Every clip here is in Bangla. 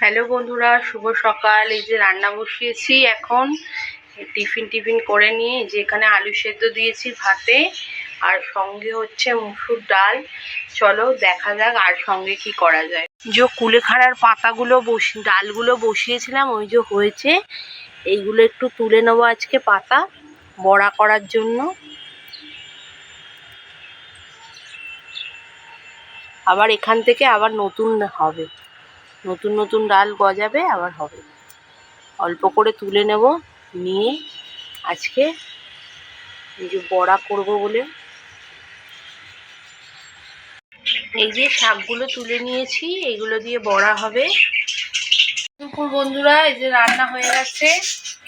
হ্যালো বন্ধুরা, শুভ সকাল। এই যে রান্না বসিয়েছি এখন। টিফিন করে নিয়ে যে এখানে আলু সেদ্ধ দিয়েছি ভাতে, আর সঙ্গে হচ্ছে মুসুর ডাল। চলো দেখা যাক আর সঙ্গে কি করা যায়। যে কুলেখাড়ার পাতাগুলো ডালগুলো বসিয়েছিলাম, ওই যে হয়েছে। এইগুলো একটু তুলে নেবো আজকে, পাতা বড়া করার জন্য। আবার এখান থেকে আবার নতুন হবে, নতুন নতুন ডাল গজাবে, আবার হবে। অল্প করে তুলে নেব, নিয়ে আজকে এই যে বড়া করব বলে এই যে শাকগুলো তুলে নিয়েছি, এগুলো দিয়ে বড়া হবে। দুপুর বন্ধুরা, এই যে রান্না হয়ে গেছে।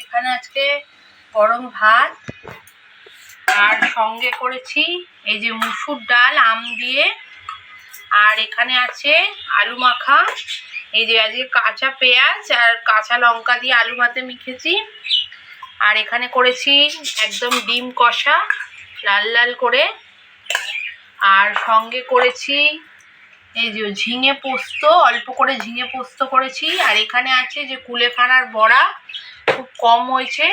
এখানে আজকে গরম ভাত, আর সঙ্গে করেছি এই যে মুসুর ডাল আম দিয়ে, আর এখানে আছে আলু মাখা। এই যে আজকে কাঁচা পেঁয়াজ আর কাঁচা লঙ্কা দিয়ে আলু ভাতে মেখেছি। আর এখানে করেছি একদম ডিম কষা লাল লাল করে। আর সঙ্গে করেছি এই যে ঝিঙে পোস্ত, অল্প করে ঝিঙে পোস্ত করেছি। আর এখানে আছে যে কুলেখাড়ার বড়া, খুব কম হয়েছে,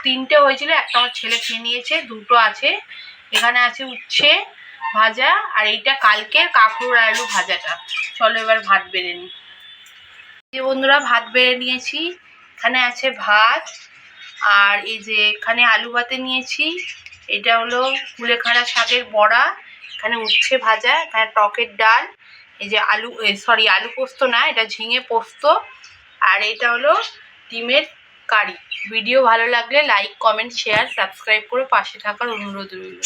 তিনটে হয়েছিল, একটা আমার ছেলে খেয়ে নিয়েছে, দুটো আছে। এখানে আছে উচ্ছে ভাজা, আর এইটা কালকের কাঁকরোল আলু ভাজাটা। চলো এবার ভাত বেড়ে নিই। বন্ধুরা, ভাত বেড়ে নিয়েছি। এখানে আছে ভাত, আর এই যে এখানে আলু ভাতে নিয়েছি। এটা হলো কুলেখাড়া শাকের বড়া, এখানে উচ্ছে ভাজা, এখানে টকের ডাল, এই যে আলু পোস্ত না, এটা ঝিঙে পোস্ত, আর এটা হলো ডিমের কারি। ভিডিও ভালো লাগলে লাইক, কমেন্ট, শেয়ার, সাবস্ক্রাইব করে পাশে থাকার অনুরোধ রইল।